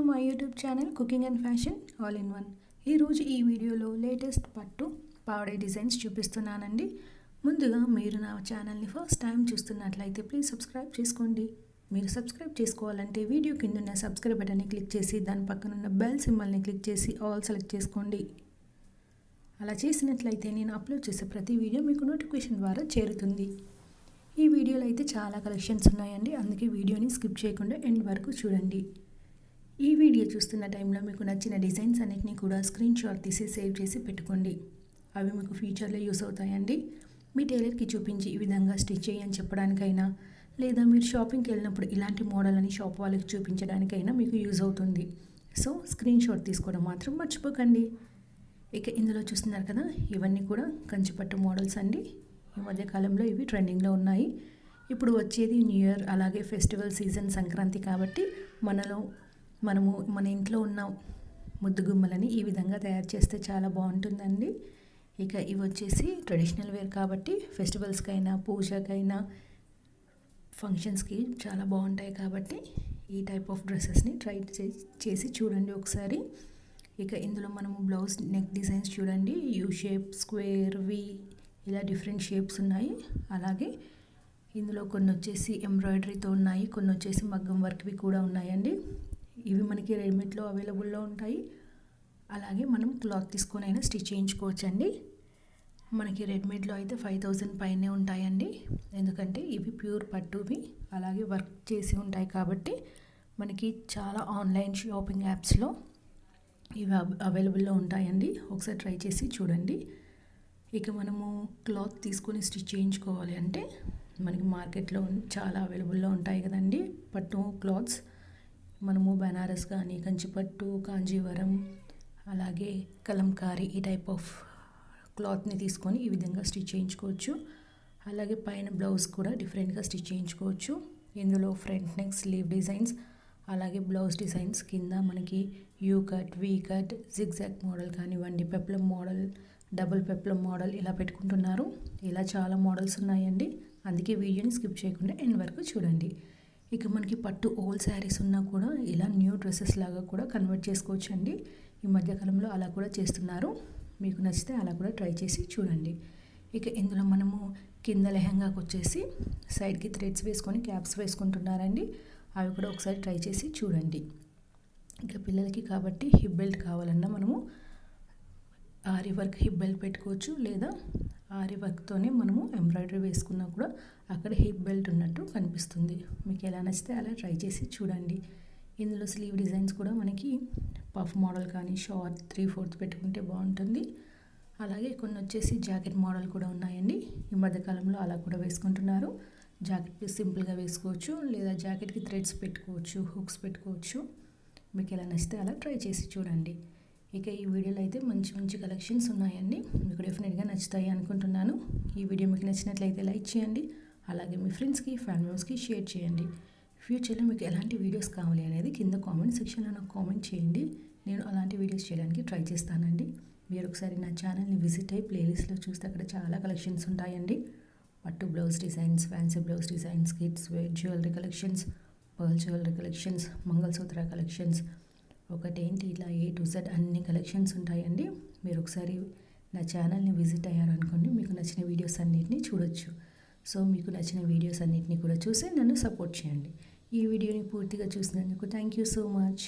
My YouTube channel cooking and fashion all in one. ఈరోజు ఈ వీడియోలో లేటెస్ట్ పట్టు పావడే డిజైన్స్ చూపిస్తున్నానండి. ముందుగా మీరు నా ఛానల్ని ఫస్ట్ టైం చూస్తున్నట్లయితే ప్లీజ్ సబ్స్క్రైబ్ చేసుకోండి. మీరు సబ్స్క్రైబ్ చేసుకోవాలంటే వీడియో కింద ఉన్న సబ్స్క్రైబ్ బటన్ని క్లిక్ చేసి దాని పక్కన ఉన్న బెల్ సింబల్ని క్లిక్ చేసి ఆల్ సెలెక్ట్ చేసుకోండి. అలా చేసినట్లయితే నేను అప్లోడ్ చేసే ప్రతి వీడియో మీకు నోటిఫికేషన్ ద్వారా చేరుతుంది. ఈ వీడియోలో అయితే చాలా కలెక్షన్స్ ఉన్నాయండి, అందుకే వీడియోని స్కిప్ చేయకుండా ఎండ్ వరకు చూడండి. ఈ వీడియో చూస్తున్న టైంలో మీకు నచ్చిన డిజైన్స్ అన్నిటినీ కూడా స్క్రీన్ షాట్ తీసి సేవ్ చేసి పెట్టుకోండి. అవి మీకు ఫ్యూచర్లో యూస్ అవుతాయండి. మీ టైలర్కి చూపించి ఈ విధంగా స్టిచ్ చేయని చెప్పడానికైనా, లేదా మీరు షాపింగ్కి వెళ్ళినప్పుడు ఇలాంటి మోడల్ అని షాప్ వాళ్ళకి చూపించడానికైనా మీకు యూజ్ అవుతుంది. సో స్క్రీన్ షాట్ తీసుకోవడం మాత్రం మర్చిపోకండి. ఇక ఇందులో చూస్తున్నారు కదా, ఇవన్నీ కూడా కంచిపట్టు మోడల్స్ అండి. ఈ మధ్యకాలంలో ఇవి ట్రెండింగ్లో ఉన్నాయి. ఇప్పుడు వచ్చేది న్యూ ఇయర్, అలాగే ఫెస్టివల్ సీజన్ సంక్రాంతి కాబట్టి మనము మన ఇంట్లో ఉన్న ముద్దు గుమ్మలని ఈ విధంగా తయారు చేస్తే చాలా బాగుంటుందండి. ఇక ఇవి వచ్చేసి ట్రెడిషనల్ వేర్ కాబట్టి ఫెస్టివల్స్కైనా, పూజకైనా, ఫంక్షన్స్కి చాలా బాగుంటాయి కాబట్టి ఈ టైప్ ఆఫ్ డ్రెస్సెస్ని ట్రై చేసి చూడండి ఒకసారి. ఇక ఇందులో మనము బ్లౌజ్ నెక్ డిజైన్స్ చూడండి. యూ షేప్, స్క్వేర్, వి, ఇలా డిఫరెంట్ షేప్స్ ఉన్నాయి. అలాగే ఇందులో కొన్ని వచ్చేసి ఎంబ్రాయిడరీతో ఉన్నాయి, కొన్ని వచ్చేసి మగ్గం వర్క్వి కూడా ఉన్నాయండి. ఇవి మనకి రెడీమేడ్లో అవైలబుల్లో ఉంటాయి. అలాగే మనం క్లాత్ తీసుకొని అయినా స్టిచ్ చేయించుకోవచ్చండి. మనకి రెడీమేడ్లో అయితే 5000 పైనే ఉంటాయండి, ఎందుకంటే ఇవి ప్యూర్ పట్టువి, అలాగే వర్క్ చేసి ఉంటాయి కాబట్టి మనకి చాలా ఆన్లైన్ షాపింగ్ యాప్స్లో ఇవి అవైలబుల్లో ఉంటాయండి. ఒకసారి ట్రై చేసి చూడండి. ఇక మనము క్లాత్ తీసుకొని స్టిచ్ చేయించుకోవాలి అంటే మనకి మార్కెట్లో చాలా అవైలబుల్లో ఉంటాయి కదండి పట్టు క్లాత్స్. మనము బనారస్ కానీ, కంచిపట్టు, కాంజీవరం, అలాగే కలంకారీ ఈ టైప్ ఆఫ్ క్లాత్ని తీసుకొని ఈ విధంగా స్టిచ్ చేయించుకోవచ్చు. అలాగే పైన బ్లౌజ్ కూడా డిఫరెంట్గా స్టిచ్ చేయించుకోవచ్చు. ఇందులో ఫ్రంట్ నెక్, స్లీవ్ డిజైన్స్, అలాగే బ్లౌజ్ డిజైన్స్ కింద మనకి U cut, V cut, zigzag model కానివ్వండి, peplum model, double peplum model ఇలా పెట్టుకుంటున్నారు. ఇలా చాలా మోడల్స్ ఉన్నాయండి, అందుకే వీడియోని స్కిప్ చేయకుండా ఎండ్ వరకు చూడండి. ఇక మనకి పట్టు ఓల్డ్ శారీస్ ఉన్నా కూడా ఇలా న్యూ డ్రెస్సెస్ లాగా కూడా కన్వర్ట్ చేసుకోవచ్చు అండి. ఈ మధ్యకాలంలో అలా కూడా చేస్తున్నారు. మీకు నచ్చితే అలా కూడా ట్రై చేసి చూడండి. ఇక ఇందులో మనము కింద లెహంగాకి వచ్చేసి సైడ్కి థ్రెడ్స్ వేసుకొని క్యాప్స్ వేసుకుంటున్నారండి. అవి కూడా ఒకసారి ట్రై చేసి చూడండి. ఇక పిల్లలకి కాబట్టి హిప్ బెల్ట్ కావాలన్నా మనము ఆరి వర్క్ హిప్ బెల్ట్ పెట్టుకోవచ్చు, లేదా ఆరి వర్క్తోనే మనము ఎంబ్రాయిడరీ వేసుకున్నా కూడా అక్కడ హిప్ బెల్ట్ ఉన్నట్టు కనిపిస్తుంది. మీకు ఎలా నచ్చితే అలా ట్రై చేసి చూడండి. ఇందులో స్లీవ్ డిజైన్స్ కూడా మనకి పఫ్ మోడల్ కానీ, షార్ట్ 3/4 పెట్టుకుంటే బాగుంటుంది. అలాగే కొన్ని వచ్చేసి జాకెట్ మోడల్ కూడా ఉన్నాయండి. ఈ మధ్యకాలంలో అలా కూడా వేసుకుంటున్నారు. జాకెట్ సింపుల్గా వేసుకోవచ్చు, లేదా జాకెట్కి థ్రెడ్స్ పెట్టుకోవచ్చు, హుక్స్ పెట్టుకోవచ్చు. మీకు ఎలా నచ్చితే అలా ట్రై చేసి చూడండి. ఇక ఈ వీడియోలో అయితే మంచి మంచి కలెక్షన్స్ ఉన్నాయండి, మీకు డెఫినెట్గా నచ్చుతాయి అనుకుంటున్నాను. ఈ వీడియో మీకు నచ్చినట్లయితే లైక్ చేయండి, అలాగే మీ ఫ్రెండ్స్కి, ఫ్యామిలీ మెంబర్స్కి షేర్ చేయండి. ఫ్యూచర్లో మీకు ఎలాంటి వీడియోస్ కావాలి అనేది కింద కామెంట్ సెక్షన్లో నాకు కామెంట్ చేయండి. నేను అలాంటి వీడియోస్ చేయడానికి ట్రై చేస్తానండి. మీరు ఒకసారి నా ఛానల్ని విజిట్ అయ్యి ప్లేలిస్ట్లో చూస్తే అక్కడ చాలా కలెక్షన్స్ ఉంటాయండి. పట్టు blouse designs, fancy blouse designs, kids wear, jewellery collections, pearl jewellery collections, mangalsutra collections, ఒకటేంటి ఇలా A to Z అన్ని కలెక్షన్స్ ఉంటాయండి. మీరు ఒకసారి నా ఛానల్ని విజిట్ అయ్యారనుకోండి, మీకు నచ్చిన వీడియోస్ అన్నిటిని చూడొచ్చు. సో మీకు నచ్చిన వీడియోస్ అన్నిటిని కూడా చూసి నన్ను సపోర్ట్ చేయండి. ఈ వీడియోని పూర్తిగా చూసినందుకు థ్యాంక్ యూ సో మచ్.